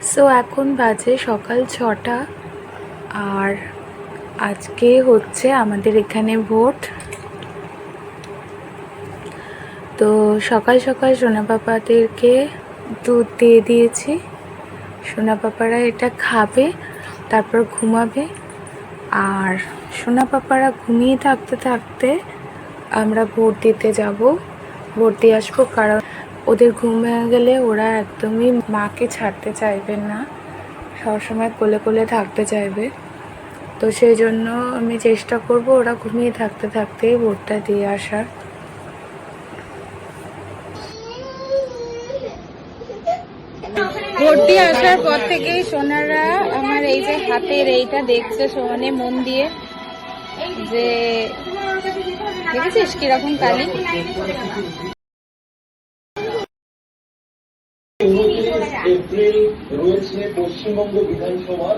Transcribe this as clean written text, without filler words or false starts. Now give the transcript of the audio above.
So এখন বাজে সকাল 6টা। আর আজকে হচ্ছে আমাদের এখানে ভোট। তো সকাল সকাল সোনা পাপাদেরকে দুধ দিয়ে দিয়েছি। সোনা পাপারা এটা খাবে, তারপর ঘুমাবে। আর সোনা পাপারা ঘুমিয়ে থাকতে থাকতে আমরা ভোট দিতে যাব, ভোট দিয়ে আসবো। কারণ ওদের ঘুম ভেঙে গেলে ওরা একদমই মাকে ছাড়তে চাইবে না, সবসময় কোলে কোলে থাকতে চাইবে। তো সেই জন্য আমি চেষ্টা করব ওরা ঘুমিয়ে থাকতে থাকতেই ভোটটা দিয়ে আসার। ভোট দিয়ে আসার পর থেকেই সোনারা আমার এই যে হাতের এইটা দেখছে সমানে মন দিয়ে, যে দেখেছিস কিরকম কালি। 29 এপ্রিল রয়েছে পশ্চিমবঙ্গ বিধানসভার